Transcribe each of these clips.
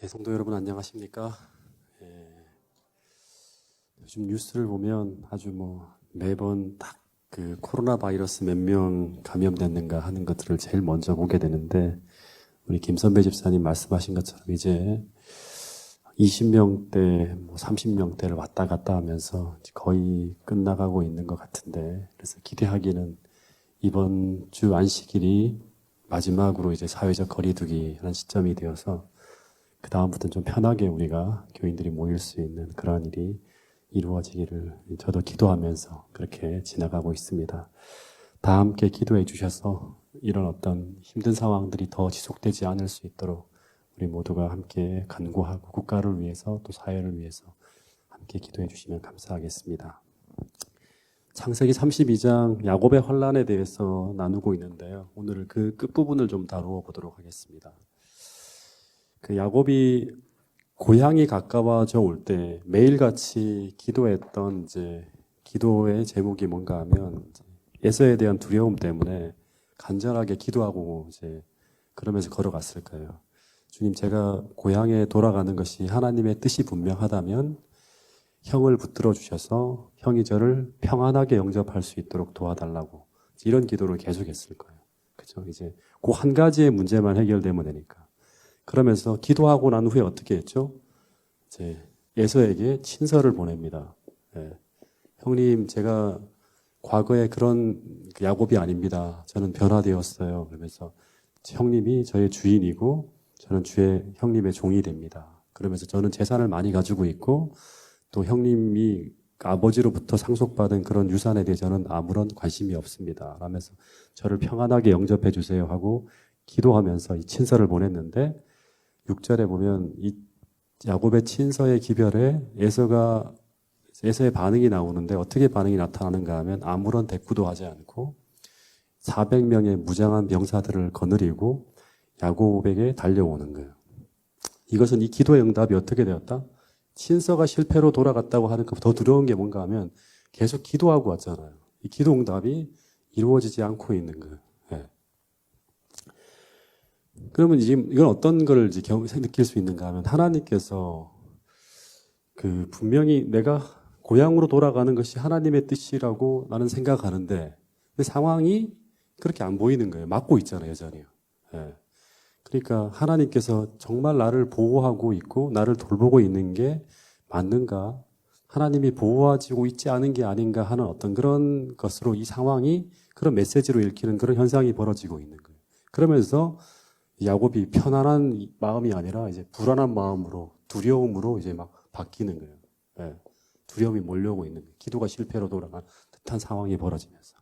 성도 여러분 안녕하십니까? 예, 요즘 뉴스를 보면 아주 매번 딱 그 코로나 바이러스 몇 명 감염됐는가 하는 것들을 제일 먼저 보게 되는데, 우리 김선배 집사님 말씀하신 것처럼 이제 20명대, 30명대를 왔다 갔다 하면서 거의 끝나가고 있는 것 같은데, 그래서 기대하기는 이번 주 안식일이 마지막으로 이제 사회적 거리두기 하는 시점이 되어서 그 다음부터는 좀 편하게 우리가 교인들이 모일 수 있는 그런 일이 이루어지기를 저도 기도하면서 그렇게 지나가고 있습니다. 다 함께 기도해 주셔서 이런 어떤 힘든 상황들이 더 지속되지 않을 수 있도록 우리 모두가 함께 간구하고 국가를 위해서 또 사회를 위해서 함께 기도해 주시면 감사하겠습니다. 창세기 32장 야곱의 환난에 대해서 나누고 있는데요. 오늘 그 끝부분을 좀 다루어 보도록 하겠습니다. 그 야곱이 고향이 가까워져 올 때 매일같이 기도했던 이제 기도의 제목이 뭔가 하면 에서에 대한 두려움 때문에 간절하게 기도하고 이제 그러면서 걸어갔을 거예요. 주님, 제가 고향에 돌아가는 것이 하나님의 뜻이 분명하다면 형을 붙들어 주셔서 형이 저를 평안하게 영접할 수 있도록 도와달라고 이런 기도를 계속했을 거예요. 그죠? 이제 그 한 가지의 문제만 해결되면 되니까. 그러면서 기도하고 난 후에 어떻게 했죠? 이제 에서에게 친서를 보냅니다. 예. 형님, 제가 과거에 그런 야곱이 아닙니다. 저는 변화되었어요. 그러면서 형님이 저의 주인이고 저는 주의 형님의 종이 됩니다. 그러면서 저는 재산을 많이 가지고 있고 또 형님이 아버지로부터 상속받은 그런 유산에 대해 저는 아무런 관심이 없습니다. 라면서 저를 평안하게 영접해 주세요 하고 기도하면서 이 친서를 보냈는데 6절에 보면 이 야곱의 친서의 기별에 에서의 반응이 나오는데 어떻게 반응이 나타나는가 하면 아무런 대꾸도 하지 않고 400명의 무장한 병사들을 거느리고 야곱에게 달려오는 거예요. 이것은 이 기도의 응답이 어떻게 되었다? 친서가 실패로 돌아갔다고 하는 것 더 두려운 게 뭔가 하면 계속 기도하고 왔잖아요. 이 기도 응답이 이루어지지 않고 있는 거예요. 예. 그러면 지금 이건 어떤 걸 이제 느낄 수 있는가 하면 하나님께서 그 분명히 내가 고향으로 돌아가는 것이 하나님의 뜻이라고 나는 생각하는데 그 상황이 그렇게 안 보이는 거예요. 막고 있잖아요, 여전히. 예. 그러니까 하나님께서 정말 나를 보호하고 있고 나를 돌보고 있는 게 맞는가? 하나님이 보호하고 있지 않은 게 아닌가 하는 어떤 그런 것으로 이 상황이 그런 메시지로 읽히는 그런 현상이 벌어지고 있는 거예요. 그러면서 야곱이 편안한 마음이 아니라 이제 불안한 마음으로 두려움으로 이제 막 바뀌는 거예요. 예. 두려움이 몰려오고 있는 거예요. 기도가 실패로 돌아간 듯한 상황이 벌어지면서.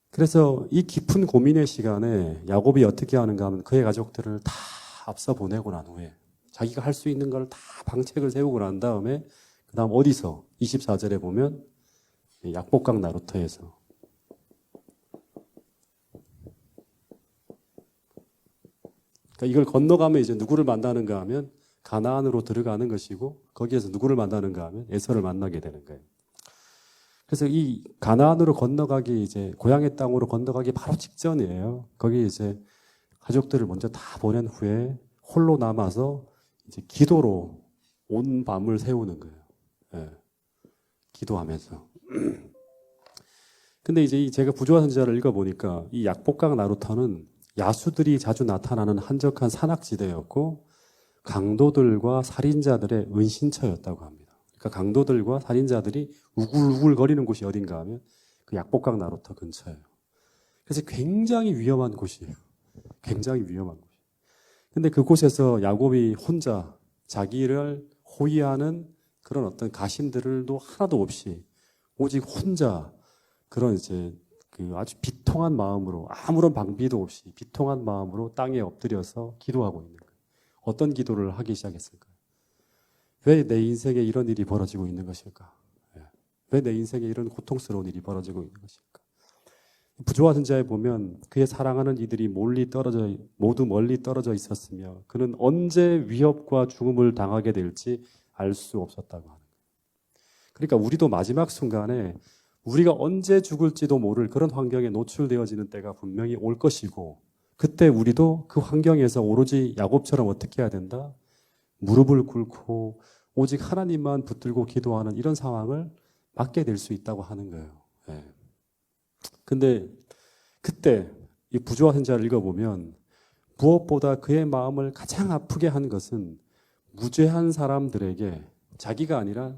그래서 이 깊은 고민의 시간에 야곱이 어떻게 하는가 하면 그의 가족들을 다 앞서 보내고 난 후에 자기가 할 수 있는 걸 다 방책을 세우고 난 다음에 그 다음 어디서 24절에 보면 약복강 나루터에서 그러니까 이걸 건너가면 이제 누구를 만나는가 하면 가나안으로 들어가는 것이고 거기에서 누구를 만나는가 하면 에서를 만나게 되는 거예요. 그래서 이 가나안으로 건너가기 이제 고향의 땅으로 건너가기 바로 직전이에요. 거기 이제 가족들을 먼저 다 보낸 후에 홀로 남아서 이제 기도로 온 밤을 세우는 거예요. 예. 기도하면서. 근데 이제 제가 부조화 선지자를 읽어보니까 이 약복강 나루터는 야수들이 자주 나타나는 한적한 산악지대였고 강도들과 살인자들의 은신처였다고 합니다. 그러니까 강도들과 살인자들이 우글우글거리는 곳이 어딘가 하면 그 약복강 나루터 근처예요. 그래서 굉장히 위험한 곳이에요. 굉장히 위험한 곳. 근데 그곳에서 야곱이 혼자 자기를 호위하는 그런 어떤 가신들도 하나도 없이 오직 혼자 그런 이제 그 아주 비통한 마음으로 아무런 방비도 없이 비통한 마음으로 땅에 엎드려서 기도하고 있는 거예요. 어떤 기도를 하기 시작했을까요? 왜 내 인생에 이런 일이 벌어지고 있는 것일까? 왜 내 인생에 이런 고통스러운 일이 벌어지고 있는 것일까? 부조화 선지자에 보면 그의 사랑하는 이들이 모두 멀리 떨어져 있었으며 그는 언제 위협과 죽음을 당하게 될지 알 수 없었다고 하는 거예요. 그러니까 우리도 마지막 순간에 우리가 언제 죽을지도 모를 그런 환경에 노출되어지는 때가 분명히 올 것이고 그때 우리도 그 환경에서 오로지 야곱처럼 어떻게 해야 된다? 무릎을 꿇고 오직 하나님만 붙들고 기도하는 이런 상황을 맞게 될 수 있다고 하는 거예요. 예. 근데 그때 이 부조와 선지자를 읽어보면 무엇보다 그의 마음을 가장 아프게 한 것은 무죄한 사람들에게, 자기가 아니라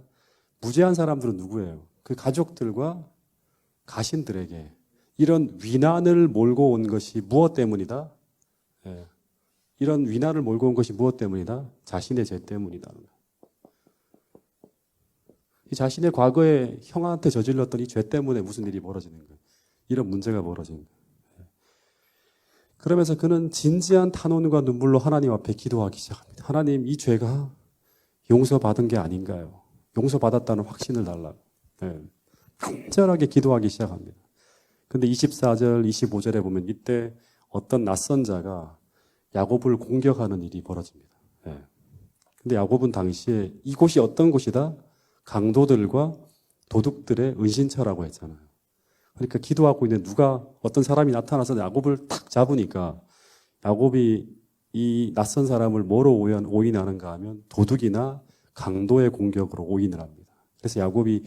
무죄한 사람들은 누구예요? 그 가족들과 가신들에게 이런 위난을 몰고 온 것이 무엇 때문이다? 예. 이런 위난을 몰고 온 것이 무엇 때문이다? 자신의 죄 때문이다. 이 자신의 과거에 형한테 저질렀던 이 죄 때문에 무슨 일이 벌어지는 거예요. 이런 문제가 벌어지는 거예요. 그러면서 그는 진지한 탄원과 눈물로 하나님 앞에 기도하기 시작합니다. 하나님, 이 죄가 용서받은 게 아닌가요? 용서받았다는 확신을 달라고. 네. 간절하게 기도하기 시작합니다. 근데 24절, 25절에 보면 이때 어떤 낯선 자가 야곱을 공격하는 일이 벌어집니다. 네. 근데 야곱은 당시에 이곳이 어떤 곳이다? 강도들과 도둑들의 은신처라고 했잖아요. 그러니까 기도하고 있는 어떤 사람이 나타나서 야곱을 탁 잡으니까 야곱이 이 낯선 사람을 뭐로 오인하는가 하면 도둑이나 강도의 공격으로 오인을 합니다. 그래서 야곱이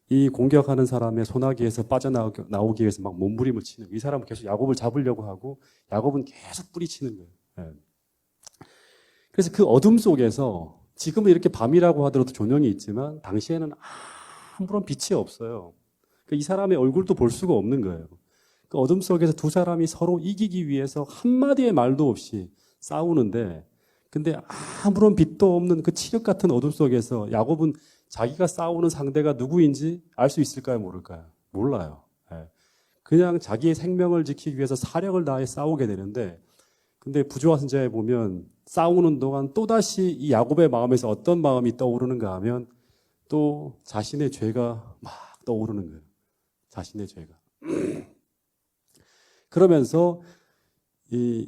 이 공격하는 사람의 소나기에서 빠져나오기 위해서 막 몸부림을 치는 거예요. 이 사람은 계속 야곱을 잡으려고 하고 야곱은 계속 뿌리치는 거예요. 네. 그래서 그 어둠 속에서 지금은 이렇게 밤이라고 하더라도 조명이 있지만 당시에는 아무런 빛이 없어요. 이 사람의 얼굴도 볼 수가 없는 거예요. 그 어둠 속에서 두 사람이 서로 이기기 위해서 한마디의 말도 없이 싸우는데, 근데 아무런 빛도 없는 그 칠흑 같은 어둠 속에서 야곱은 자기가 싸우는 상대가 누구인지 알 수 있을까요? 모를까요? 몰라요. 그냥 자기의 생명을 지키기 위해서 사력을 다해 싸우게 되는데, 근데 부조와 선지자에 보면 싸우는 동안 또다시 이 야곱의 마음에서 어떤 마음이 떠오르는가 하면 또 자신의 죄가 막 떠오르는 거예요. 자신의 죄가. 그러면서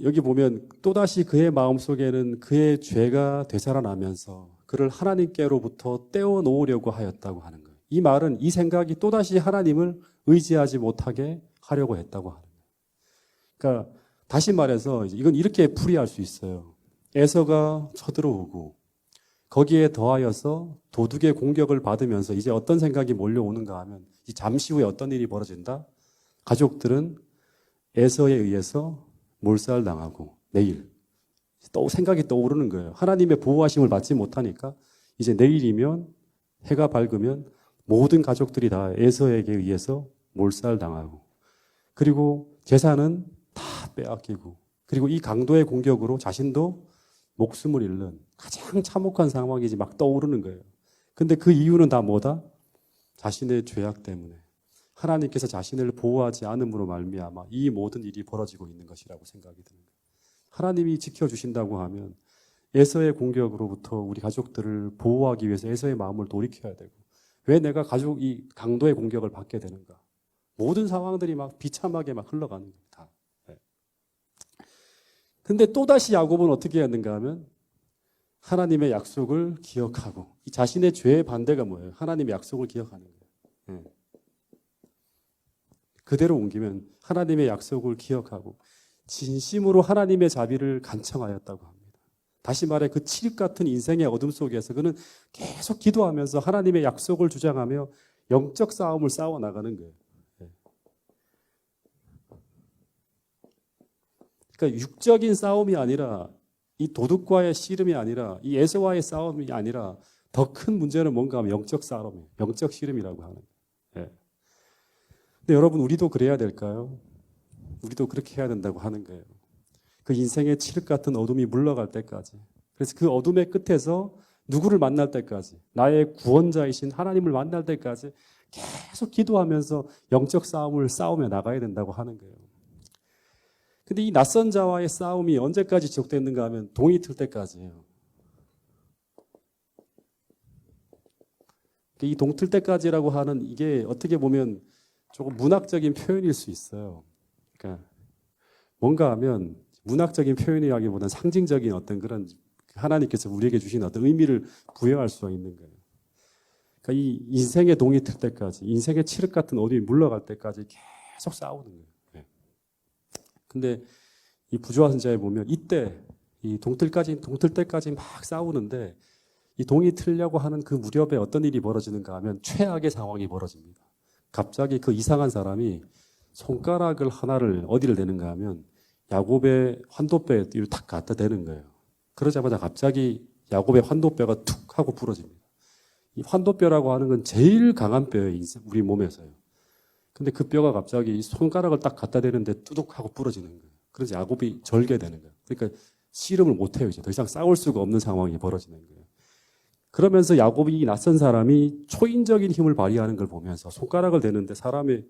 여기 보면 또다시 그의 마음속에는 그의 죄가 되살아나면서 그를 하나님께로부터 떼어놓으려고 하였다고 하는 거예요. 이 말은 이 생각이 또다시 하나님을 의지하지 못하게 하려고 했다고 하는 거예요. 그러니까 다시 말해서 이건 이렇게 풀이할 수 있어요. 에서가 쳐들어오고 거기에 더하여서 도둑의 공격을 받으면서 이제 어떤 생각이 몰려오는가 하면 잠시 후에 어떤 일이 벌어진다? 가족들은 에서에 의해서 몰살당하고 내일 또 생각이 떠오르는 거예요. 하나님의 보호하심을 받지 못하니까 이제 내일이면 해가 밝으면 모든 가족들이 다 에서에게 의해서 몰살당하고 그리고 재산은 다 빼앗기고 그리고 이 강도의 공격으로 자신도 목숨을 잃는 가장 참혹한 상황이지 막 떠오르는 거예요. 근데 그 이유는 다 뭐다? 자신의 죄악 때문에 하나님께서 자신을 보호하지 않음으로 말미암아 이 모든 일이 벌어지고 있는 것이라고 생각이 드는 거예요. 하나님이 지켜주신다고 하면 에서의 공격으로부터 우리 가족들을 보호하기 위해서 에서의 마음을 돌이켜야 되고 왜 내가 이 강도의 공격을 받게 되는가? 모든 상황들이 막 비참하게 막 흘러가는 거예요. 다. 근데 또다시 야곱은 어떻게 했는가 하면 하나님의 약속을 기억하고 이 자신의 죄의 반대가 뭐예요? 하나님의 약속을 기억하는 거예요. 그대로 옮기면 하나님의 약속을 기억하고 진심으로 하나님의 자비를 간청하였다고 합니다. 다시 말해 그 칠흑 같은 인생의 어둠 속에서 그는 계속 기도하면서 하나님의 약속을 주장하며 영적 싸움을 싸워 나가는 거예요. 그러니까 육적인 싸움이 아니라 이 도둑과의 씨름이 아니라 이 에서와의 싸움이 아니라 더 큰 문제는 뭔가 하면 영적 싸움이에요. 영적 씨름이라고 하는 거예요. 근데 여러분 우리도 그래야 될까요? 우리도 그렇게 해야 된다고 하는 거예요. 그 인생의 칠흑 같은 어둠이 물러갈 때까지. 그래서 그 어둠의 끝에서 누구를 만날 때까지 나의 구원자이신 하나님을 만날 때까지 계속 기도하면서 영적 싸움을 싸우며 나가야 된다고 하는 거예요. 근데 이 낯선 자와의 싸움이 언제까지 지속됐는가 하면 동이 틀 때까지예요. 이 동 틀 때까지라고 하는 이게 어떻게 보면 조금 문학적인 표현일 수 있어요. 그러니까 뭔가 하면 문학적인 표현이라기보다는 상징적인 어떤 그런 하나님께서 우리에게 주신 어떤 의미를 부여할 수가 있는 거예요. 그러니까 이 인생의 동이 틀 때까지, 인생의 칠흑 같은 어둠이 물러갈 때까지 계속 싸우는 거예요. 근데 이 부조화 선자에 보면 이때 이 동틀 때까지 막 싸우는데 이 동이 틀려고 하는 그 무렵에 어떤 일이 벌어지는가 하면 최악의 상황이 벌어집니다. 갑자기 그 이상한 사람이 손가락을 하나를 어디를 대는가 하면 야곱의 환도뼈에 탁 갖다 대는 거예요. 그러자마자 갑자기 야곱의 환도뼈가 툭 하고 부러집니다. 이 환도뼈라고 하는 건 제일 강한 뼈예요, 우리 몸에서요. 근데 그 뼈가 갑자기 손가락을 딱 갖다 대는데 뚜둑 하고 부러지는 거예요. 그래서 야곱이 절개되는 거예요. 그러니까 씨름을 못 해요. 이제 더 이상 싸울 수가 없는 상황이 벌어지는 거예요. 그러면서 야곱이 이 낯선 사람이 초인적인 힘을 발휘하는 걸 보면서 손가락을 대는데 사람의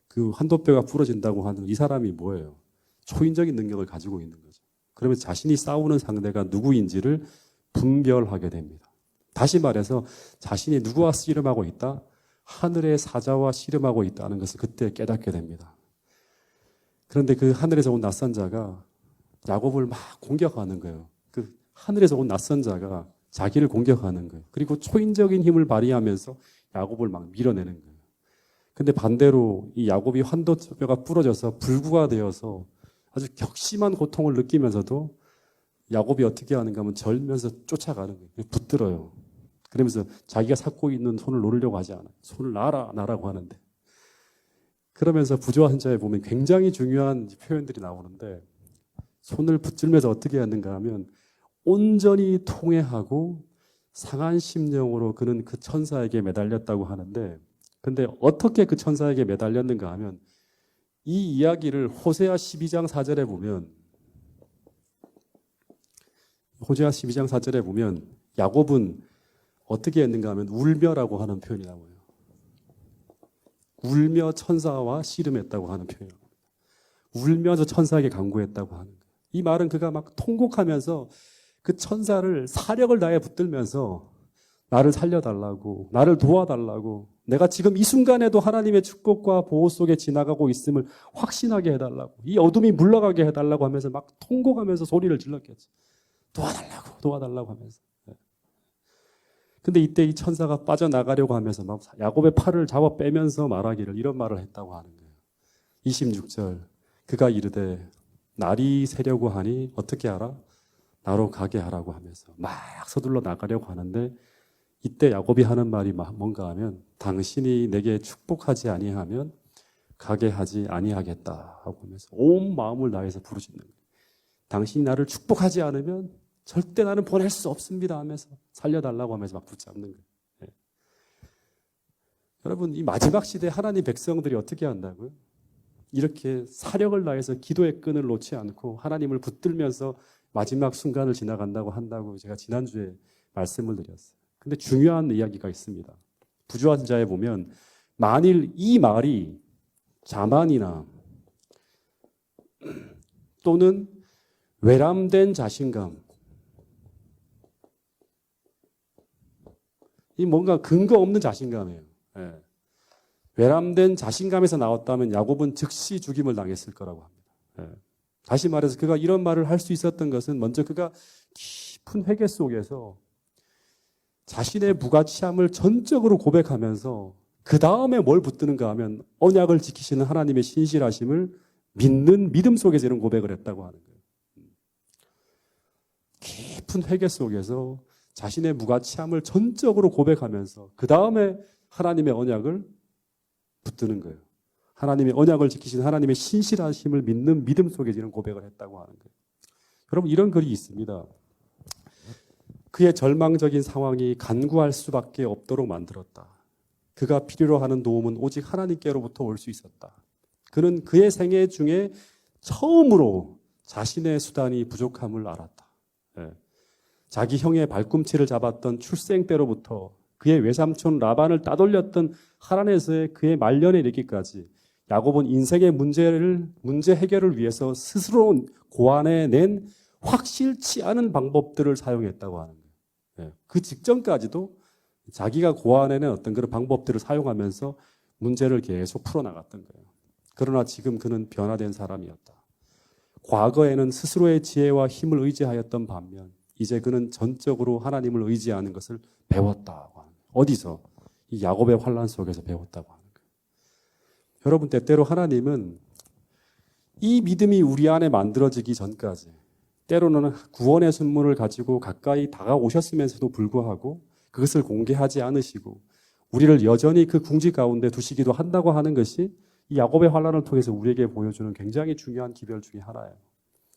그 환도뼈가 부러진다고 하는 이 사람이 뭐예요? 초인적인 능력을 가지고 있는 거죠. 그러면 자신이 싸우는 상대가 누구인지를 분별하게 됩니다. 다시 말해서 자신이 누구와 씨름하고 있다? 하늘의 사자와 씨름하고 있다는 것을 그때 깨닫게 됩니다. 그런데 그 하늘에서 온 낯선 자가 야곱을 막 공격하는 거예요. 그 하늘에서 온 낯선 자가 자기를 공격하는 거예요. 그리고 초인적인 힘을 발휘하면서 야곱을 막 밀어내는 거예요. 근데 반대로 이 야곱이 환도뼈가 부러져서 불구가 되어서 아주 격심한 고통을 느끼면서도 야곱이 어떻게 하는가 하면 절면서 쫓아가는 거예요. 붙들어요. 그러면서 자기가 잡고 있는 손을 놓으려고 하지 않아요. 손을 놔라고 하는데. 그러면서 부조화 선자에 보면 굉장히 중요한 표현들이 나오는데 손을 붙들면서 어떻게 하는가 하면 온전히 통회하고 상한 심령으로 그는 그 천사에게 매달렸다고 하는데 근데 어떻게 그 천사에게 매달렸는가 하면 이 이야기를 호세아 12장 4절에 보면 호세아 12장 4절에 보면 야곱은 어떻게 했는가 하면 울며라고 하는 표현이 나와요. 울며 천사와 씨름했다고 하는 표현입니다. 울면서 천사에게 간구했다고 하는 거예요. 이 말은 그가 막 통곡하면서 그 천사를 사력을 다해 붙들면서 나를 살려달라고, 나를 도와달라고, 내가 지금 이 순간에도 하나님의 축복과 보호 속에 지나가고 있음을 확신하게 해달라고, 이 어둠이 물러가게 해달라고 하면서 막 통곡하면서 소리를 질렀겠죠. 도와달라고 하면서. 근데 이때 이 천사가 빠져나가려고 하면서 막 야곱의 팔을 잡아 빼면서 말하기를 이런 말을 했다고 하는 거예요. 26절. 그가 이르되 날이 새려고 하니 어떻게 하라? 나로 가게 하라고 하면서 막 서둘러 나가려고 하는데 이때 야곱이 하는 말이 뭔가 하면 당신이 내게 축복하지 아니하면 가게 하지 아니하겠다 하고 하면서 온 마음을 다해서 부르짖는 거예요. 당신이 나를 축복하지 않으면 절대 나는 보낼 수 없습니다 하면서 살려달라고 하면서 막 붙잡는 거예요. 네. 여러분 이 마지막 시대에 하나님 백성들이 어떻게 한다고요? 이렇게 사력을 다해서 기도의 끈을 놓지 않고 하나님을 붙들면서 마지막 순간을 지나간다고 한다고 제가 지난주에 말씀을 드렸어요. 근데 중요한 이야기가 있습니다. 부조화 선자에 보면 만일 이 말이 자만이나 또는 외람된 자신감, 이 뭔가 근거 없는 자신감이에요. 예. 외람된 자신감에서 나왔다면 야곱은 즉시 죽임을 당했을 거라고 합니다. 예. 다시 말해서 그가 이런 말을 할 수 있었던 것은 먼저 그가 깊은 회개 속에서 자신의 무가치함을 전적으로 고백하면서 그 다음에 뭘 붙드는가 하면 언약을 지키시는 하나님의 신실하심을 믿는 믿음 속에서 이런 고백을 했다고 하는 거예요. 깊은 회개 속에서 자신의 무가치함을 전적으로 고백하면서 그 다음에 하나님의 언약을 붙드는 거예요. 하나님의 언약을 지키신 하나님의 신실하심을 믿는 믿음 속에 이런 고백을 했다고 하는 거예요. 여러분 이런 글이 있습니다. 그의 절망적인 상황이 간구할 수밖에 없도록 만들었다. 그가 필요로 하는 도움은 오직 하나님께로부터 올 수 있었다. 그는 그의 생애 중에 처음으로 자신의 수단이 부족함을 알았다. 예. 자기 형의 발꿈치를 잡았던 출생 때로부터 그의 외삼촌 라반을 따돌렸던 하란에서의 그의 말년에 이르기까지 야곱은 인생의 문제 해결을 위해서 스스로 고안해낸 확실치 않은 방법들을 사용했다고 하는 거예요. 예. 그 직전까지도 자기가 고안해낸 어떤 그런 방법들을 사용하면서 문제를 계속 풀어나갔던 거예요. 그러나 지금 그는 변화된 사람이었다. 과거에는 스스로의 지혜와 힘을 의지하였던 반면 이제 그는 전적으로 하나님을 의지하는 것을 배웠다고 하는 거예요. 어디서? 이 야곱의 환란 속에서 배웠다고 하는 거예요. 여러분 때때로 하나님은 이 믿음이 우리 안에 만들어지기 전까지 때로는 구원의 선물을 가지고 가까이 다가오셨으면서도 불구하고 그것을 공개하지 않으시고 우리를 여전히 그 궁지 가운데 두시기도 한다고 하는 것이 이 야곱의 환난을 통해서 우리에게 보여주는 굉장히 중요한 기별 중에 하나예요.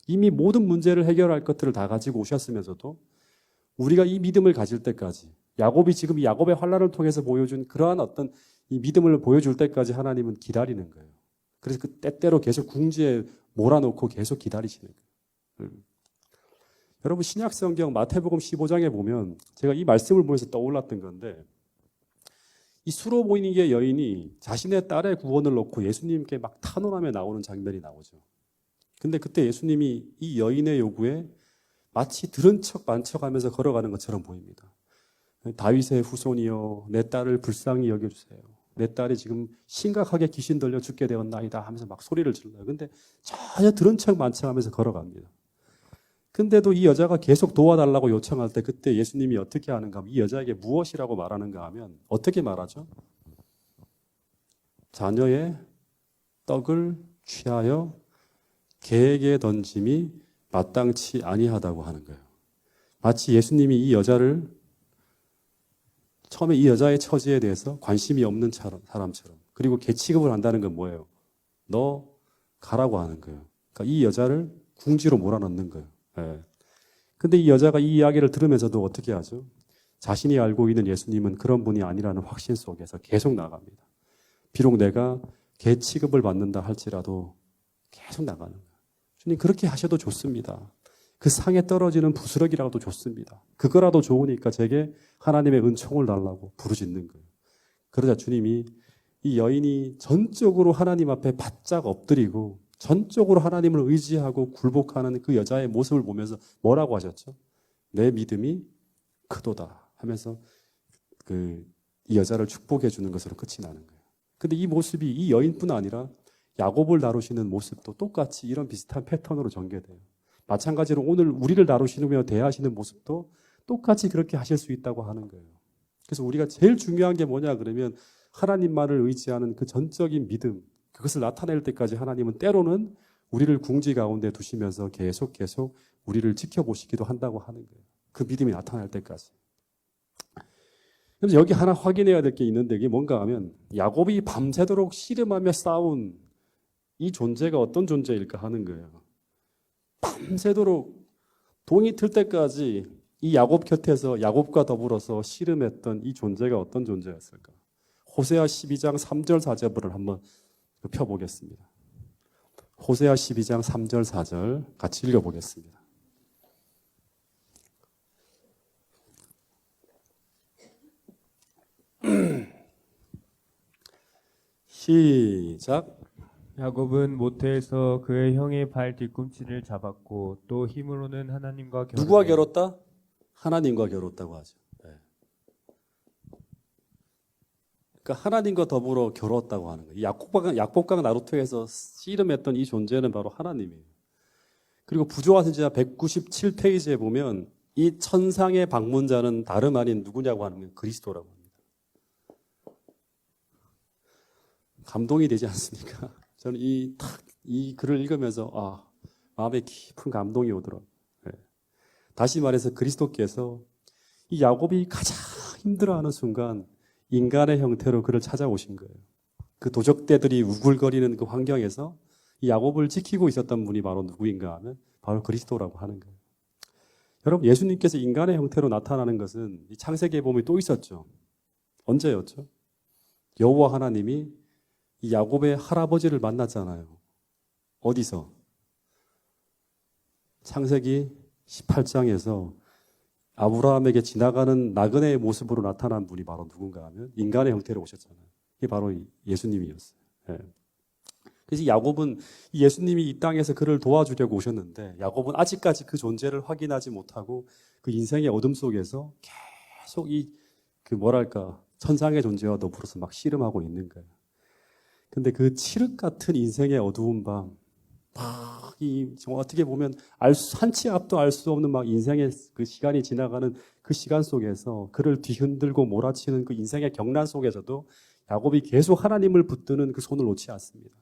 이미 모든 문제를 해결할 것들을 다 가지고 오셨으면서도 우리가 이 믿음을 가질 때까지 야곱이 지금 이 야곱의 환난을 통해서 보여준 그러한 어떤 이 믿음을 보여줄 때까지 하나님은 기다리는 거예요. 그래서 그 때때로 계속 궁지에 몰아놓고 계속 기다리시는 거예요. 여러분 신약 성경 마태복음 15장에 보면 제가 이 말씀을 보면서 떠올랐던 건데 이 수로보니게 여인이 자신의 딸의 구원을 놓고 예수님께 막 탄원하며 나오는 장면이 나오죠. 근데 그때 예수님이 이 여인의 요구에 마치 들은 척 만척하면서 걸어가는 것처럼 보입니다. 다윗의 후손이여 내 딸을 불쌍히 여겨주세요. 내 딸이 지금 심각하게 귀신 들려 죽게 되었나이다 하면서 막 소리를 질러요. 근데 전혀 들은 척 만척하면서 걸어갑니다. 근데도 이 여자가 계속 도와달라고 요청할 때 그때 예수님이 어떻게 하는가 하면 이 여자에게 무엇이라고 말하는가 하면 어떻게 말하죠? 자녀의 떡을 취하여 개에게 던짐이 마땅치 아니하다고 하는 거예요. 마치 예수님이 이 여자를 처음에 이 여자의 처지에 대해서 관심이 없는 사람처럼 그리고 개 취급을 한다는 건 뭐예요? 너 가라고 하는 거예요. 그러니까 이 여자를 궁지로 몰아넣는 거예요. 예. 근데 이 여자가 이 이야기를 들으면서도 어떻게 하죠? 자신이 알고 있는 예수님은 그런 분이 아니라는 확신 속에서 계속 나갑니다. 비록 내가 개 취급을 받는다 할지라도 계속 나가는 거예요. 주님 그렇게 하셔도 좋습니다. 그 상에 떨어지는 부스러기라도 좋습니다. 그거라도 좋으니까 제게 하나님의 은총을 달라고 부르짖는 거예요. 그러자 주님이 이 여인이 전적으로 하나님 앞에 바짝 엎드리고 전적으로 하나님을 의지하고 굴복하는 그 여자의 모습을 보면서 뭐라고 하셨죠? 내 믿음이 크도다 하면서 이 여자를 축복해 주는 것으로 끝이 나는 거예요. 근데 이 모습이 이 여인뿐 아니라 야곱을 다루시는 모습도 똑같이 이런 비슷한 패턴으로 전개돼요. 마찬가지로 오늘 우리를 다루시며 대하시는 모습도 똑같이 그렇게 하실 수 있다고 하는 거예요. 그래서 우리가 제일 중요한 게 뭐냐 그러면 하나님만을 의지하는 그 전적인 믿음, 그것을 나타낼 때까지 하나님은 때로는 우리를 궁지 가운데 두시면서 계속 우리를 지켜보시기도 한다고 하는 거예요. 그 믿음이 나타날 때까지. 그래서 여기 하나 확인해야 될 게 있는데 이게 뭔가 하면 야곱이 밤새도록 씨름하며 싸운 이 존재가 어떤 존재일까 하는 거예요. 밤새도록 동이 틀 때까지 이 야곱 곁에서 야곱과 더불어서 씨름했던 이 존재가 어떤 존재였을까? 호세아 12장 3절 4절을 한번 펴보겠습니다. 호세아 12장 3절 4절 같이 읽어보겠습니다. 시작. 야곱은 모태에서 그의 형의 발 뒤꿈치를 잡았고 또 힘으로는 하나님과 누구와 겨뤘다? 하나님과 겨뤘다고 하죠. 네. 그러니까 하나님과 더불어 겨뤘다고 하는 거예요. 약복강 나루토에서 씨름했던 이 존재는 바로 하나님이에요. 그리고 부조화 선지자 197페이지에 보면 이 천상의 방문자는 다름 아닌 누구냐고 하는 건 그리스도라고 합니다. 감동이 되지 않습니까? 저는 이 글을 읽으면서 마음에 깊은 감동이 오더라고요. 네. 다시 말해서 그리스도께서 이 야곱이 가장 힘들어하는 순간 인간의 형태로 그를 찾아오신 거예요. 그 도적대들이 우글거리는 그 환경에서 이 야곱을 지키고 있었던 분이 바로 누구인가 하면 바로 그리스도라고 하는 거예요. 여러분 예수님께서 인간의 형태로 나타나는 것은 이 창세기에 보면 또 있었죠. 언제였죠? 여호와 하나님이 이 야곱의 할아버지를 만났잖아요. 어디서? 창세기 18장에서 아브라함에게 지나가는 나그네의 모습으로 나타난 분이 바로 누군가 하면 인간의 형태로 오셨잖아요. 이게 바로 예수님이었어요. 네. 그래서 야곱은 예수님이 이 땅에서 그를 도와주려고 오셨는데 야곱은 아직까지 그 존재를 확인하지 못하고 그 인생의 어둠 속에서 계속 천상의 존재와 더불어서 막 씨름하고 있는 거예요. 근데 그 칠흑 같은 인생의 어두운 밤, 어떻게 보면 한치 앞도 알 수 없는 막 인생의 그 시간이 지나가는 그 시간 속에서 그를 뒤흔들고 몰아치는 그 인생의 경란 속에서도 야곱이 계속 하나님을 붙드는 그 손을 놓지 않습니다.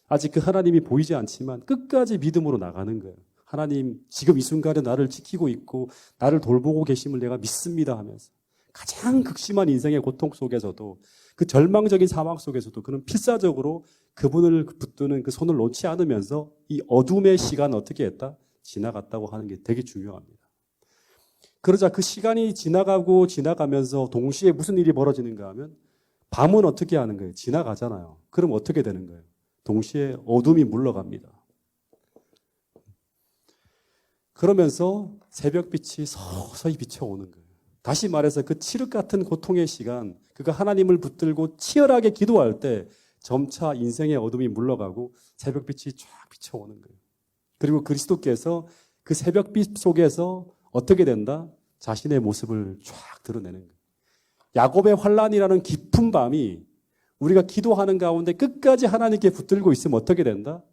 아직 그 하나님이 보이지 않지만 끝까지 믿음으로 나가는 거예요. 하나님, 지금 이 순간에 나를 지키고 있고 나를 돌보고 계심을 내가 믿습니다 하면서 가장 극심한 인생의 고통 속에서도 그 절망적인 상황 속에서도 그는 필사적으로 그분을 붙드는 그 손을 놓지 않으면서 이 어둠의 시간을 어떻게 했다? 지나갔다고 하는 게 되게 중요합니다. 그러자 그 시간이 지나가고 지나가면서 동시에 무슨 일이 벌어지는가 하면 밤은 어떻게 하는 거예요? 지나가잖아요. 그럼 어떻게 되는 거예요? 동시에 어둠이 물러갑니다. 그러면서 새벽빛이 서서히 비춰오는 거예요. 다시 말해서 그 칠흑 같은 고통의 시간, 그가 하나님을 붙들고 치열하게 기도할 때 점차 인생의 어둠이 물러가고 새벽빛이 쫙 비춰오는 거예요. 그리고 그리스도께서 그 새벽빛 속에서 어떻게 된다? 자신의 모습을 쫙 드러내는 거예요. 야곱의 환란이라는 깊은 밤이 우리가 기도하는 가운데 끝까지 하나님께 붙들고 있으면 어떻게 된다?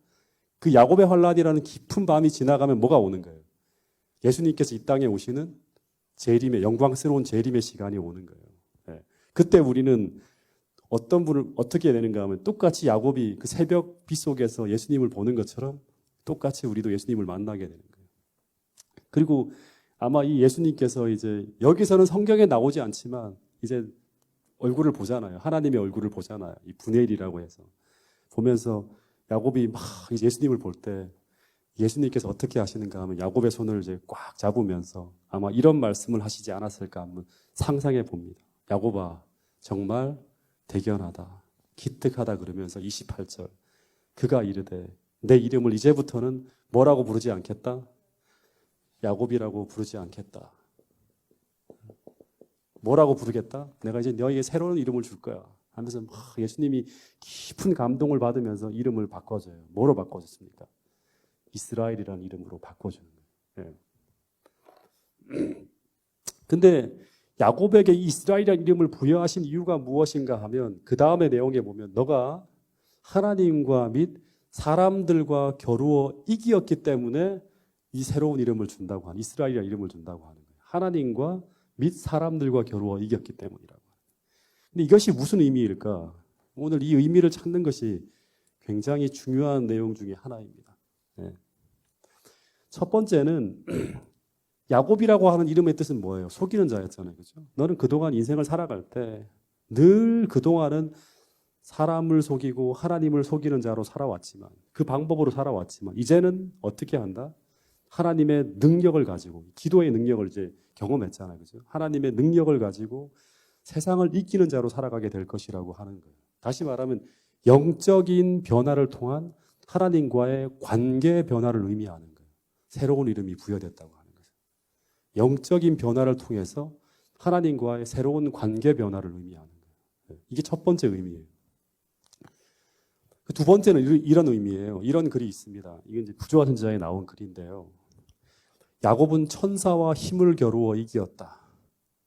그 야곱의 환란이라는 깊은 밤이 지나가면 뭐가 오는 거예요? 예수님께서 이 땅에 오시는 재림의 영광스러운 재림의 시간이 오는 거예요. 네. 그때 우리는 어떤 분을 어떻게 되는가 하면 똑같이 야곱이 그 새벽 빛 속에서 예수님을 보는 것처럼 똑같이 우리도 예수님을 만나게 되는 거예요. 그리고 아마 이 예수님께서 이제 여기서는 성경에 나오지 않지만 이제 얼굴을 보잖아요. 하나님의 얼굴을 보잖아요. 이 분해일이라고 해서 보면서 야곱이 막 예수님을 볼 때 예수님께서 어떻게 하시는가 하면 야곱의 손을 이제 꽉 잡으면서 아마 이런 말씀을 하시지 않았을까 한번 상상해 봅니다. 야곱아, 정말 대견하다, 기특하다 그러면서 28절 그가 이르되 내 이름을 이제부터는 뭐라고 부르지 않겠다? 야곱이라고 부르지 않겠다. 뭐라고 부르겠다? 내가 이제 너에게 새로운 이름을 줄 거야 하면서 막 예수님이 깊은 감동을 받으면서 이름을 바꿔줘요. 뭐로 바꿔줬습니까? 이스라엘이라는 이름으로 바꿔주는 거예요. 예. 근데 야곱에게 이 이스라엘이라는 이름을 부여하신 이유가 무엇인가 하면 그 다음의 내용에 보면 너가 하나님과 및 사람들과 겨루어 이기었기 때문에 이 새로운 이름을 준다고 하는 이스라엘이라는 이름을 준다고 하는 거예요. 하나님과 및 사람들과 겨루어 이겼기 때문이라고. 근데 이것이 무슨 의미일까? 오늘 이 의미를 찾는 것이 굉장히 중요한 내용 중에 하나입니다. 네. 첫 번째는 야곱이라고 하는 이름의 뜻은 뭐예요? 속이는 자였잖아요. 그렇죠? 너는 그동안 인생을 살아갈 때 늘 그동안은 사람을 속이고 하나님을 속이는 자로 살아왔지만 그 방법으로 살아왔지만 이제는 어떻게 한다? 하나님의 능력을 가지고 기도의 능력을 이제 경험했잖아요. 그죠? 하나님의 능력을 가지고 세상을 이기는 자로 살아가게 될 것이라고 하는 거예요. 다시 말하면 영적인 변화를 통한 하나님과의 관계 변화를 의미하는 거예요. 새로운 이름이 부여됐다고 하는 거죠. 영적인 변화를 통해서 하나님과의 새로운 관계 변화를 의미하는 거예요. 이게 첫 번째 의미예요. 두 번째는 이런 의미예요. 이런 글이 있습니다. 이게 이제 부조화 선지자에 나온 글인데요. 야곱은 천사와 힘을 겨루어 이기었다.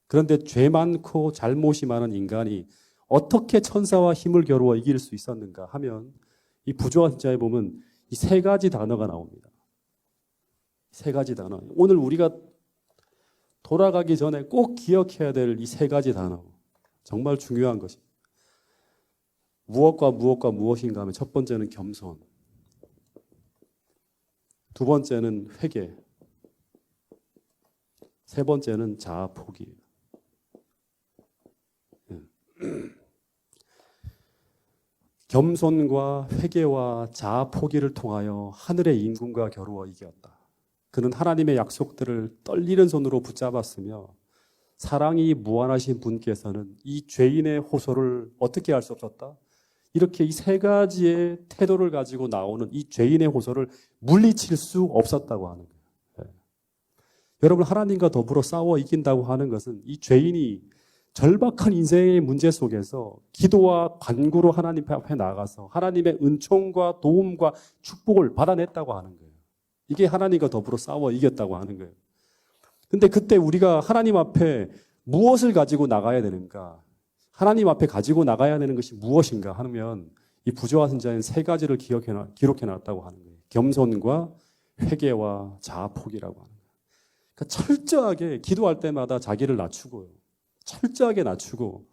그런데 죄 많고 잘못이 많은 인간이 어떻게 천사와 힘을 겨루어 이길 수 있었는가 하면 이 부조화 선지자에 보면 이 세 가지 단어가 나옵니다. 세 가지 단어. 오늘 우리가 돌아가기 전에 꼭 기억해야 될 이 세 가지 단어. 정말 중요한 것입니다. 무엇과 무엇과 무엇인가 하면 첫 번째는 겸손. 두 번째는 회개. 세 번째는 자아 포기예요. 겸손과 회개와 자아 포기를 통하여 하늘의 임금과 겨루어 이겼다. 그는 하나님의 약속들을 떨리는 손으로 붙잡았으며 사랑이 무한하신 분께서는 이 죄인의 호소를 어떻게 할 수 없었다? 이렇게 이 세 가지의 태도를 가지고 나오는 이 죄인의 호소를 물리칠 수 없었다고 하는 거예요. 네. 여러분, 하나님과 더불어 싸워 이긴다고 하는 것은 이 죄인이 절박한 인생의 문제 속에서 기도와 간구로 하나님 앞에 나가서 하나님의 은총과 도움과 축복을 받아냈다고 하는 거예요. 이게 하나님과 더불어 싸워 이겼다고 하는 거예요. 근데 그때 우리가 하나님 앞에 무엇을 가지고 나가야 되는가? 하나님 앞에 가지고 나가야 되는 것이 무엇인가 하면 이 부조화 선지자는 세 가지를 기록해 놨다고 하는 거예요. 겸손과 회개와 자아 포기라고 하는 거예요. 그러니까 철저하게 기도할 때마다 자기를 낮추고요. 철저하게 낮추고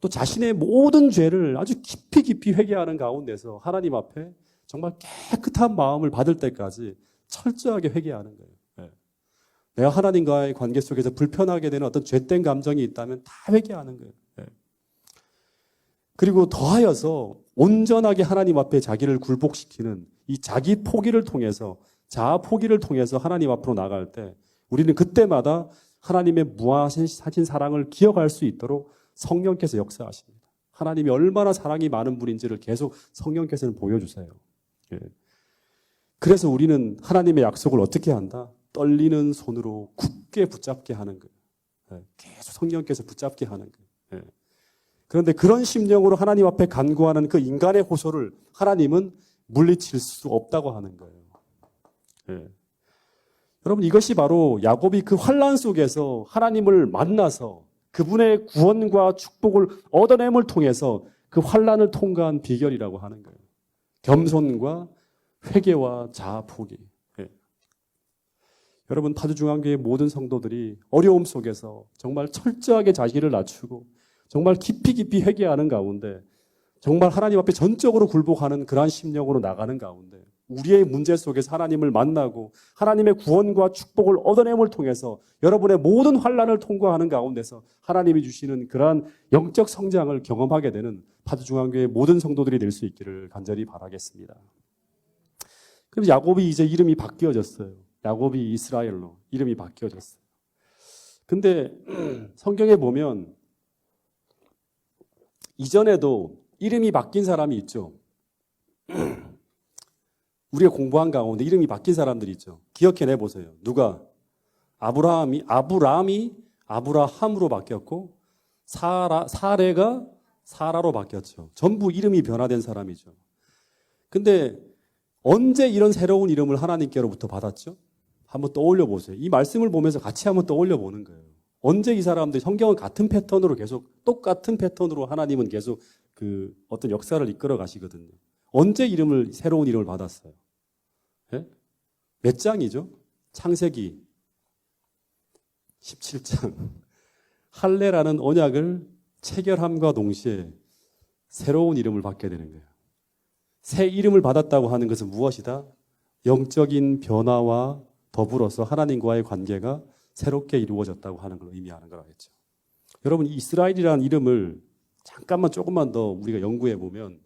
또 자신의 모든 죄를 아주 깊이 회개하는 가운데서 하나님 앞에 정말 깨끗한 마음을 받을 때까지 철저하게 회개하는 거예요. 예. 내가 하나님과의 관계 속에서 불편하게 되는 어떤 죄된 감정이 있다면 다 회개하는 거예요. 예. 그리고 더하여서 온전하게 하나님 앞에 자기를 굴복시키는 이 자기 포기를 통해서, 자아 포기를 통해서 하나님 앞으로 나갈 때 우리는 그때마다 하나님의 무한하신 사랑을 기억할 수 있도록 성령께서 역사하십니다. 하나님이 얼마나 사랑이 많은 분인지를 계속 성령께서는 보여주세요. 예. 그래서 우리는 하나님의 약속을 어떻게 한다? 떨리는 손으로 굳게 붙잡게 하는 거예요. 예. 계속 성령께서 붙잡게 하는 거예요. 예. 그런데 그런 심령으로 하나님 앞에 간구하는 그 인간의 호소를 하나님은 물리칠 수 없다고 하는 거예요. 예. 여러분, 이것이 바로 야곱이 그 환난 속에서 하나님을 만나서 그분의 구원과 축복을 얻어냄을 통해서 그 환난을 통과한 비결이라고 하는 거예요. 겸손과 회개와 자아 포기. 예. 여러분, 파주중앙교회 모든 성도들이 어려움 속에서 정말 철저하게 자기를 낮추고 정말 깊이 회개하는 가운데 정말 하나님 앞에 전적으로 굴복하는 그러한 심령으로 나가는 가운데 우리의 문제 속에서 하나님을 만나고 하나님의 구원과 축복을 얻어냄을 통해서 여러분의 모든 환난을 통과하는 가운데서 하나님이 주시는 그러한 영적 성장을 경험하게 되는 파주중앙교회 모든 성도들이 될 수 있기를 간절히 바라겠습니다. 그럼 야곱이 이제 이름이 바뀌어졌어요. 야곱이 이스라엘로 이름이 바뀌어졌어요. 근데 성경에 보면 이전에도 이름이 바뀐 사람이 있죠. 우리가 공부한 가운데 이름이 바뀐 사람들이 있죠. 기억해내 보세요. 누가? 아브라함이 아브라함으로 바뀌었고 사레가 사라로 바뀌었죠. 전부 이름이 변화된 사람이죠. 근데 언제 이런 새로운 이름을 하나님께로부터 받았죠? 한번 떠올려 보세요. 이 말씀을 보면서 같이 한번 떠올려 보는 거예요. 언제 이 사람들이 성경은 같은 패턴으로 계속 똑같은 패턴으로 하나님은 계속 그 어떤 역사를 이끌어 가시거든요. 언제 새로운 이름을 받았어요? 예? 몇 장이죠? 창세기 17장. 할례라는 언약을 체결함과 동시에 새로운 이름을 받게 되는 거예요. 새 이름을 받았다고 하는 것은 무엇이다? 영적인 변화와 더불어서 하나님과의 관계가 새롭게 이루어졌다고 하는 걸 의미하는 거라겠죠. 여러분, 이 이스라엘이라는 이름을 잠깐만 조금만 더 우리가 연구해 보면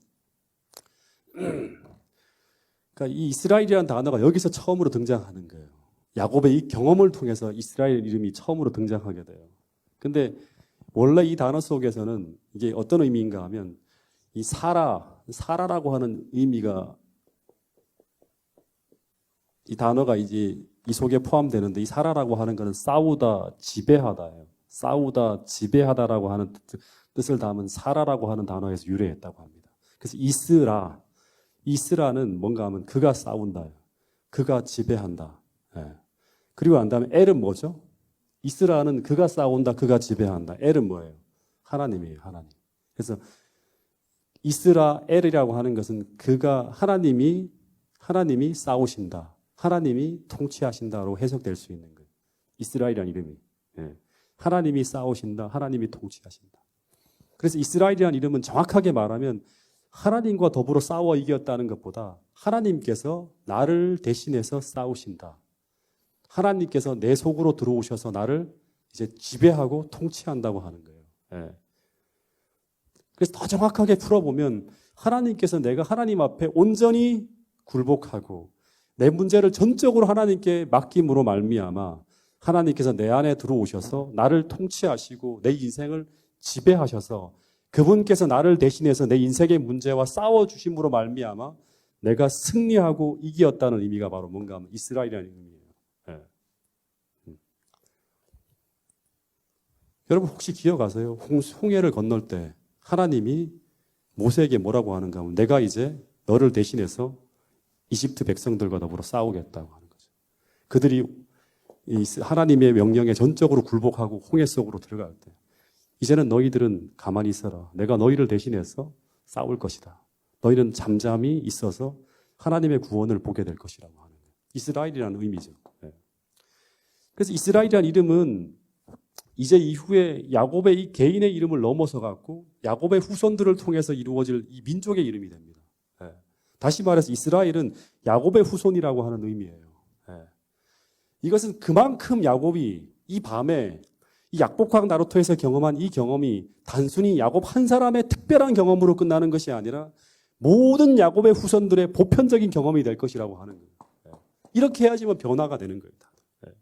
그러니까 이 이스라엘이라는 단어가 여기서 처음으로 등장하는 거예요. 야곱의 이 경험을 통해서 이스라엘 이름이 처음으로 등장하게 돼요. 근데 원래 이 단어 속에서는 이게 어떤 의미인가 하면 이 사라라고 하는 의미가 이 단어가 이제 이 속에 포함되는데 이 사라라고 하는 것은 싸우다, 지배하다예요. 싸우다, 지배하다라고 하는 뜻을 담은 사라라고 하는 단어에서 유래했다고 합니다. 그래서 이스라는 뭔가 하면 그가 싸운다, 그가 지배한다. 예. 그리고 난 다음에 엘은 뭐죠? 이스라는 그가 싸운다, 그가 지배한다. 엘은 뭐예요? 하나님이에요, 하나님. 그래서 이스라엘이라고 하는 것은 하나님이 싸우신다, 하나님이 통치하신다로 해석될 수 있는 거예요. 이스라엘이라는 이름이. 예. 하나님이 싸우신다, 하나님이 통치하신다. 그래서 이스라엘이라는 이름은 정확하게 말하면 하나님과 더불어 싸워 이겼다는 것보다 하나님께서 나를 대신해서 싸우신다. 하나님께서 내 속으로 들어오셔서 나를 이제 지배하고 통치한다고 하는 거예요. 예. 그래서 더 정확하게 풀어보면 하나님께서 내가 하나님 앞에 온전히 굴복하고 내 문제를 전적으로 하나님께 맡김으로 말미암아 하나님께서 내 안에 들어오셔서 나를 통치하시고 내 인생을 지배하셔서 그분께서 나를 대신해서 내 인생의 문제와 싸워주심으로 말미암아 내가 승리하고 이기었다는 의미가 바로 뭔가 하면 이스라엘이라는 의미예요. 예. 여러분 혹시 기억하세요? 홍해를 건널 때 하나님이 모세에게 뭐라고 하는가 하면 내가 이제 너를 대신해서 이집트 백성들과 더불어 싸우겠다고 하는 거죠. 그들이 하나님의 명령에 전적으로 굴복하고 홍해 속으로 들어갈 때 이제는 너희들은 가만히 있어라. 내가 너희를 대신해서 싸울 것이다. 너희는 잠잠히 있어서 하나님의 구원을 보게 될 것이라고 하는 거예요. 이스라엘이라는 의미죠. 네. 그래서 이스라엘이라는 이름은 이제 이후에 야곱의 이 개인의 이름을 넘어서 갖고 야곱의 후손들을 통해서 이루어질 이 민족의 이름이 됩니다. 네. 다시 말해서 이스라엘은 야곱의 후손이라고 하는 의미예요. 예. 이것은 그만큼 야곱이 이 밤에 이 약복강 나루토에서 경험한 이 경험이 단순히 야곱 한 사람의 특별한 경험으로 끝나는 것이 아니라 모든 야곱의 후손들의 보편적인 경험이 될 것이라고 하는 거예요. 예. 이렇게 해야지만 변화가 되는 거예요. 예.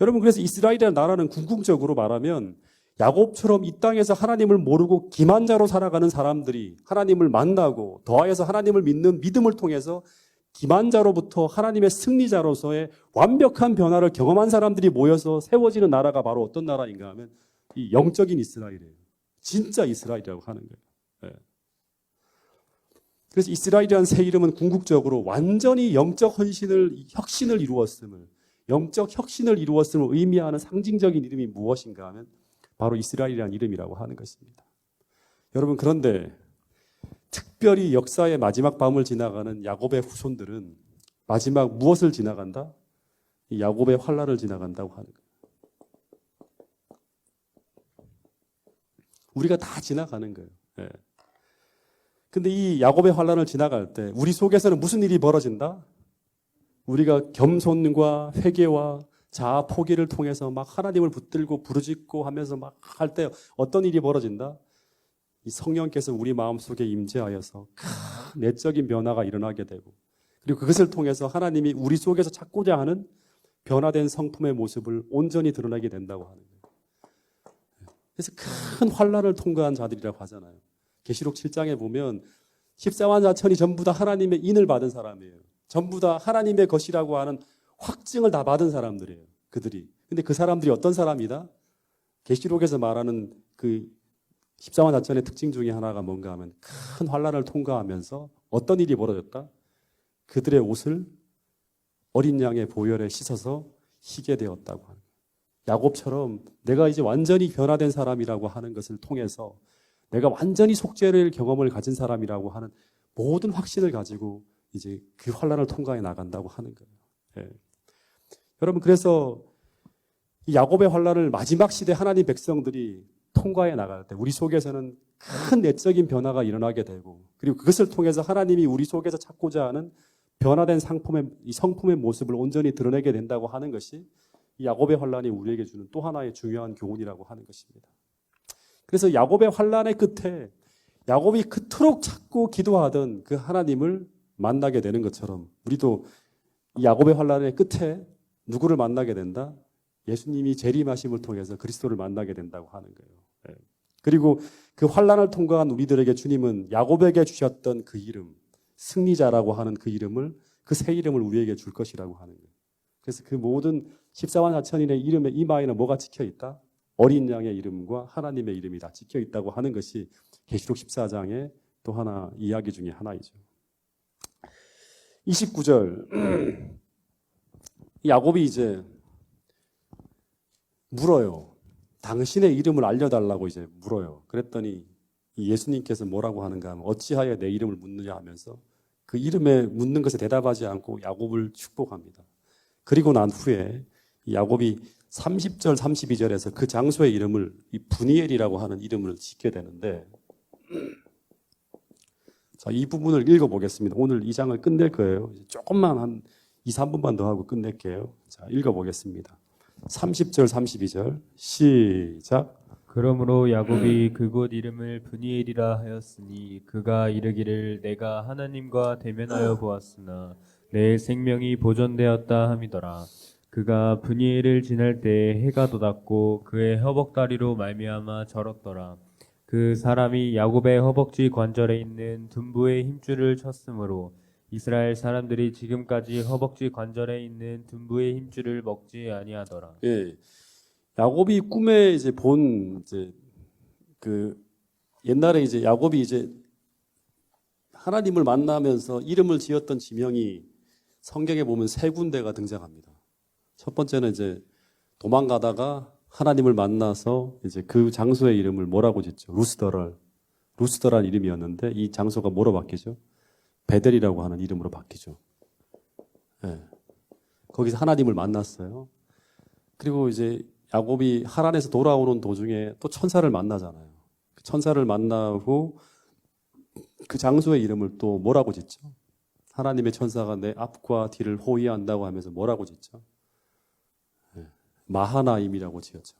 여러분, 그래서 이스라엘이라는 나라는 궁극적으로 말하면 야곱처럼 이 땅에서 하나님을 모르고 기만자로 살아가는 사람들이 하나님을 만나고 더하여서 하나님을 믿는 믿음을 통해서 기만자로부터 하나님의 승리자로서의 완벽한 변화를 경험한 사람들이 모여서 세워지는 나라가 바로 어떤 나라인가 하면 이 영적인 이스라엘이에요. 진짜 이스라엘이라고 하는 거예요. 예. 그래서 이스라엘이라는 새 이름은 궁극적으로 완전히 영적 혁신을 이루었음을, 영적 혁신을 이루었음을 의미하는 상징적인 이름이 무엇인가 하면 바로 이스라엘이라는 이름이라고 하는 것입니다. 여러분, 그런데 특별히 역사의 마지막 밤을 지나가는 야곱의 후손들은 마지막 무엇을 지나간다? 이 야곱의 환란을 지나간다고 하는 거예요. 우리가 다 지나가는 거예요. 예. 근데 이 야곱의 환란을 지나갈 때 우리 속에서는 무슨 일이 벌어진다? 우리가 겸손과 회개와 자아 포기를 통해서 막 하나님을 붙들고 부르짖고 하면서 막 할 때 어떤 일이 벌어진다? 이 성령께서 우리 마음속에 임재하여서 큰 내적인 변화가 일어나게 되고, 그리고 그것을 통해서 하나님이 우리 속에서 찾고자 하는 변화된 성품의 모습을 온전히 드러나게 된다고 하는 거예요. 그래서 큰 환란을 통과한 자들이라고 하잖아요. 계시록 7장에 보면 14만 4천이 전부 다 하나님의 인을 받은 사람이에요. 전부 다 하나님의 것이라고 하는 확증을 다 받은 사람들이에요. 그들이. 근데 그 사람들이 어떤 사람이다? 계시록에서 말하는 그 14만 4천의 특징 중에 하나가 뭔가 하면 큰 환란을 통과하면서 어떤 일이 벌어졌다? 그들의 옷을 어린 양의 보혈에 씻어서 희게 되었다고 하는 거예요. 야곱처럼 내가 이제 완전히 변화된 사람이라고 하는 것을 통해서 내가 완전히 속죄를 경험을 가진 사람이라고 하는 모든 확신을 가지고 이제 그 환란을 통과해 나간다고 하는 거예요. 예. 여러분, 그래서 이 야곱의 환란을 마지막 시대 하나님 백성들이 통과해 나갈 때 우리 속에서는 큰 내적인 변화가 일어나게 되고, 그리고 그것을 통해서 하나님이 우리 속에서 찾고자 하는 변화된 이 성품의 모습을 온전히 드러내게 된다고 하는 것이 이 야곱의 환란이 우리에게 주는 또 하나의 중요한 교훈이라고 하는 것입니다. 그래서 야곱의 환란의 끝에 야곱이 그토록 찾고 기도하던 그 하나님을 만나게 되는 것처럼 우리도 이 야곱의 환란의 끝에 누구를 만나게 된다? 예수님이 재림하심을 통해서 그리스도를 만나게 된다고 하는 거예요. 예. 그리고 그 환란을 통과한 우리들에게 주님은 야곱에게 주셨던 그 이름, 승리자라고 하는 그 이름을, 그 새 이름을 우리에게 줄 것이라고 하는 거예요. 그래서 그 모든 14만 4천인의 이름의 이마에는 뭐가 찍혀 있다? 어린 양의 이름과 하나님의 이름이 다 찍혀 있다고 하는 것이 계시록 14장의 또 하나 이야기 중에 하나이죠. 29절 야곱이 이제 물어요. 당신의 이름을 알려달라고 이제 물어요. 그랬더니 예수님께서 뭐라고 하는가 하면 어찌하여 내 이름을 묻느냐 하면서 그 이름에 묻는 것에 대답하지 않고 야곱을 축복합니다. 그리고 난 후에 야곱이 30절 32절에서 그 장소의 이름을 이 브니엘이라고 하는 이름을 짓게 되는데, 자, 이 부분을 읽어보겠습니다. 오늘 이 장을 끝낼 거예요. 조금만 한 2, 3분만 더 하고 끝낼게요. 자, 읽어보겠습니다. 30절 32절 시작. 그러므로 야곱이 그곳 이름을 브니엘이라 하였으니 그가 이르기를 내가 하나님과 대면하여 보았으나 내 생명이 보존되었다 함이더라. 그가 브니엘을 지날 때에 해가 돋았고 그의 허벅다리로 말미암아 절었더라. 그 사람이 야곱의 허벅지 관절에 있는 둔부의 힘줄을 쳤으므로 이스라엘 사람들이 지금까지 허벅지 관절에 있는 둔부의 힘줄을 먹지 아니하더라. 예. 야곱이 꿈에 이제 본 이제 그 옛날에 이제 야곱이 이제 하나님을 만나면서 이름을 지었던 지명이 성경에 보면 세 군데가 등장합니다. 첫 번째는 이제 도망가다가 하나님을 만나서 이제 그 장소의 이름을 뭐라고 짓죠? 루스더란 이름이었는데 이 장소가 뭐로 바뀌죠? 베델이라고 하는 이름으로 바뀌죠. 예. 거기서 하나님을 만났어요. 그리고 이제 야곱이 하란에서 돌아오는 도중에 또 천사를 만나잖아요. 그 천사를 만나고 그 장소의 이름을 또 뭐라고 짓죠? 하나님의 천사가 내 앞과 뒤를 호위한다고 하면서 뭐라고 짓죠? 마하나임이라고 지었죠.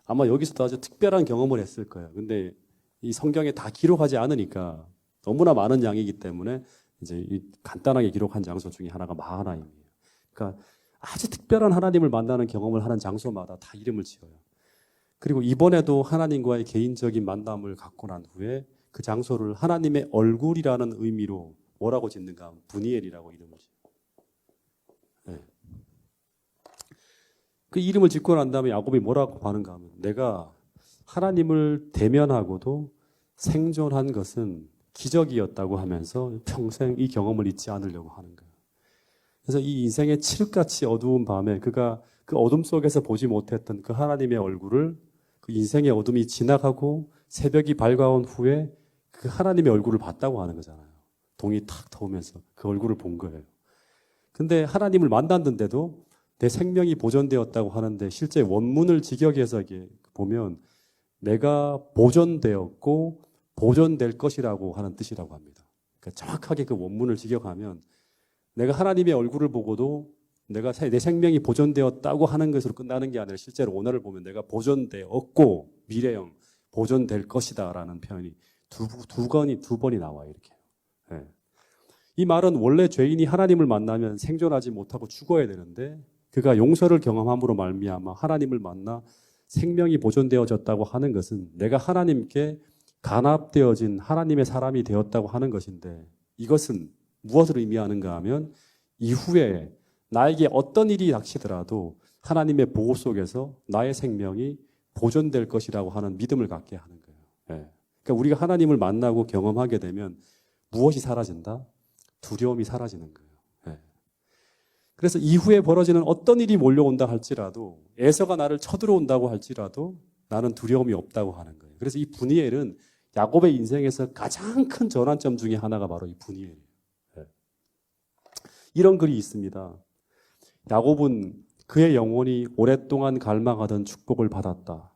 아마 여기서도 아주 특별한 경험을 했을 거예요. 근데 이 성경에 다 기록하지 않으니까 너무나 많은 양이기 때문에 이제 이 간단하게 기록한 장소 중에 하나가 마하나임이에요. 그러니까 아주 특별한 하나님을 만나는 경험을 하는 장소마다 다 이름을 지어요. 그리고 이번에도 하나님과의 개인적인 만남을 갖고 난 후에 그 장소를 하나님의 얼굴이라는 의미로 뭐라고 짓는가 하면 브니엘이라고 이름을 지어요. 네. 그 이름을 짓고 난 다음에 야곱이 뭐라고 하는가 하면 내가 하나님을 대면하고도 생존한 것은 기적이었다고 하면서 평생 이 경험을 잊지 않으려고 하는 거예요. 그래서 이 인생의 칠흑같이 어두운 밤에 그가 그 어둠 속에서 보지 못했던 그 하나님의 얼굴을 그 인생의 어둠이 지나가고 새벽이 밝아온 후에 그 하나님의 얼굴을 봤다고 하는 거잖아요. 동이 탁 터오면서 그 얼굴을 본 거예요. 근데 하나님을 만났는데도 내 생명이 보존되었다고 하는데 실제 원문을 직역해서 보면 내가 보존되었고 보존될 것이라고 하는 뜻이라고 합니다. 그러니까 정확하게 그 원문을 직역하면 내가 하나님의 얼굴을 보고도 내가 내 생명이 보존되었다고 하는 것으로 끝나는 게 아니라 실제로 오늘을 보면 내가 보존되었고 미래형 보존될 것이다라는 표현이 두 번이 나와요. 이렇게. 네. 이 말은 원래 죄인이 하나님을 만나면 생존하지 못하고 죽어야 되는데 그가 용서를 경험함으로 말미암아 하나님을 만나 생명이 보존되어졌다고 하는 것은 내가 하나님께 간합되어진 하나님의 사람이 되었다고 하는 것인데 이것은 무엇을 의미하는가 하면 이후에 나에게 어떤 일이 닥치더라도 하나님의 보호 속에서 나의 생명이 보존될 것이라고 하는 믿음을 갖게 하는 거예요. 네. 그러니까 우리가 하나님을 만나고 경험하게 되면 무엇이 사라진다? 두려움이 사라지는 거예요. 네. 그래서 이후에 벌어지는 어떤 일이 몰려온다 할지라도 에서가 나를 쳐들어온다고 할지라도 나는 두려움이 없다고 하는 거예요. 그래서 이 브니엘은 야곱의 인생에서 가장 큰 전환점 중에 하나가 바로 이 브니엘이에요. 네. 이런 글이 있습니다. 야곱은 그의 영혼이 오랫동안 갈망하던 축복을 받았다.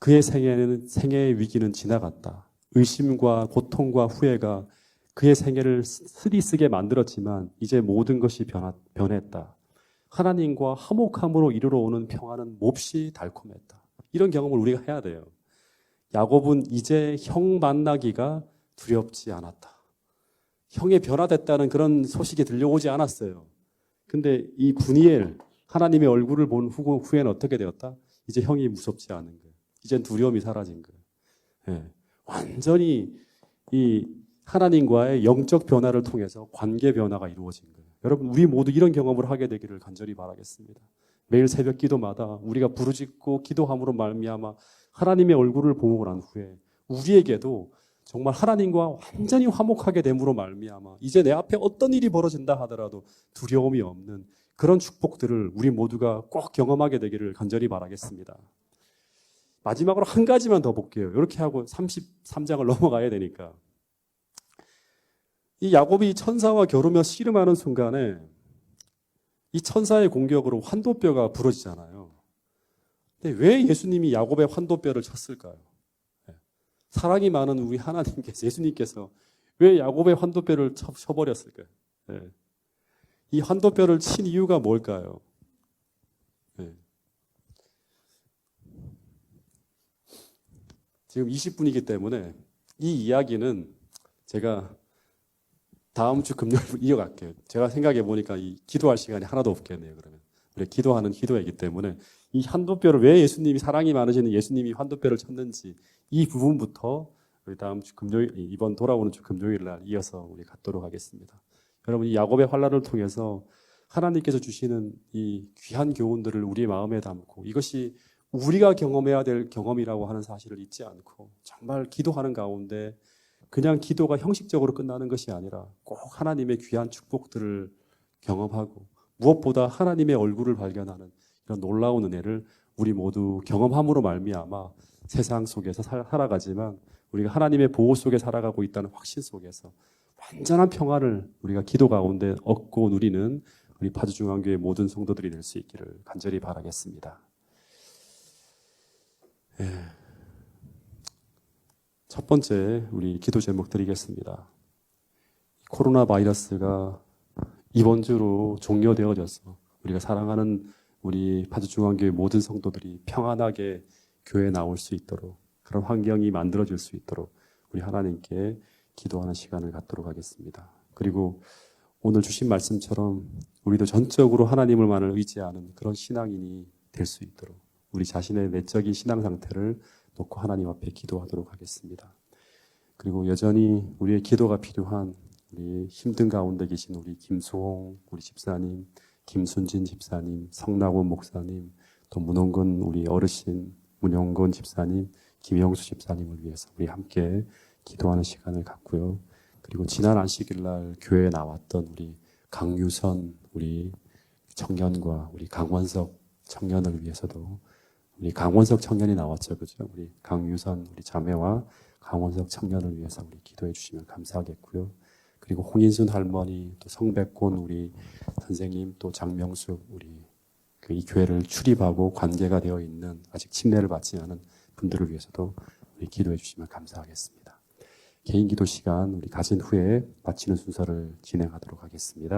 그의 생애의 위기는 지나갔다. 의심과 고통과 후회가 그의 생애를 쓰리쓰게 만들었지만 이제 모든 것이 변했다. 하나님과 화목함으로 이르러 오는 평화는 몹시 달콤했다. 이런 경험을 우리가 해야 돼요. 야곱은 이제 형 만나기가 두렵지 않았다. 형이 변화됐다는 그런 소식이 들려오지 않았어요. 근데 이 브니엘, 하나님의 얼굴을 본 후에는 어떻게 되었다? 이제 형이 무섭지 않은 거예요. 이젠 두려움이 사라진 거예요. 네. 완전히 이 하나님과의 영적 변화를 통해서 관계 변화가 이루어진 거예요. 여러분, 우리 모두 이런 경험을 하게 되기를 간절히 바라겠습니다. 매일 새벽 기도마다 우리가 부르짖고 기도함으로 말미암아 하나님의 얼굴을 보고 난 후에 우리에게도 정말 하나님과 완전히 화목하게 됨으로 말미암아 이제 내 앞에 어떤 일이 벌어진다 하더라도 두려움이 없는 그런 축복들을 우리 모두가 꼭 경험하게 되기를 간절히 바라겠습니다. 마지막으로 한 가지만 더 볼게요. 이렇게 하고 33장을 넘어가야 되니까. 이 야곱이 천사와 겨루며 씨름하는 순간에 이 천사의 공격으로 환도뼈가 부러지잖아요. 근데 왜 예수님이 야곱의 환도뼈를 쳤을까요? 사랑이 많은 우리 하나님께서, 예수님께서 왜 야곱의 환도뼈를 쳐버렸을까요? 이 환도뼈를 친 이유가 뭘까요? 지금 20분이기 때문에 이 이야기는 제가 다음 주 금요일 이어갈게요. 제가 생각해 보니까 이 기도할 시간이 하나도 없겠네요. 그러면 우리 기도하는 기도이기 때문에 이 환도뼈를 왜 예수님이 사랑이 많으시는 예수님이 환도뼈를 쳤는지 이 부분부터 우리 다음 주 금요일 이번 돌아오는 주 금요일 날 이어서 우리 갖도록 하겠습니다. 여러분 이 야곱의 환난을 통해서 하나님께서 주시는 이 귀한 교훈들을 우리의 마음에 담고 이것이 우리가 경험해야 될 경험이라고 하는 사실을 잊지 않고 정말 기도하는 가운데 그냥 기도가 형식적으로 끝나는 것이 아니라 꼭 하나님의 귀한 축복들을 경험하고 무엇보다 하나님의 얼굴을 발견하는 이런 놀라운 은혜를 우리 모두 경험함으로 말미암아 세상 속에서 살아가지만 우리가 하나님의 보호 속에 살아가고 있다는 확신 속에서 완전한 평화를 우리가 기도 가운데 얻고 누리는 우리 파주중앙교회 모든 성도들이 될 수 있기를 간절히 바라겠습니다. 첫 번째 우리 기도 제목 드리겠습니다. 코로나 바이러스가 이번 주로 종료되어져서 우리가 사랑하는 우리 파주중앙교회 모든 성도들이 평안하게 교회에 나올 수 있도록 그런 환경이 만들어질 수 있도록 우리 하나님께 기도하는 시간을 갖도록 하겠습니다. 그리고 오늘 주신 말씀처럼 우리도 전적으로 하나님을만을 의지하는 그런 신앙인이 될 수 있도록 우리 자신의 내적인 신앙 상태를 놓고 하나님 앞에 기도하도록 하겠습니다. 그리고 여전히 우리의 기도가 필요한 우리 힘든 가운데 계신 우리 김수홍 우리 집사님, 김순진 집사님, 성낙원 목사님, 또 문홍근 우리 어르신, 문영건 집사님, 김영수 집사님을 위해서 우리 함께 기도하는 시간을 갖고요. 그리고 지난 안식일 날 교회에 나왔던 우리 강유선 우리 청년과 우리 강원석 청년을 위해서도 우리 강원석 청년이 나왔죠, 그죠? 우리 강유선 우리 자매와 강원석 청년을 위해서 우리 기도해 주시면 감사하겠고요. 그리고 홍인순 할머니, 또 성백곤 우리 선생님, 또 장명숙 우리 이 교회를 출입하고 관계가 되어 있는 아직 침례를 받지 않은 분들을 위해서도 우리 기도해 주시면 감사하겠습니다. 개인 기도 시간 우리 가진 후에 마치는 순서를 진행하도록 하겠습니다.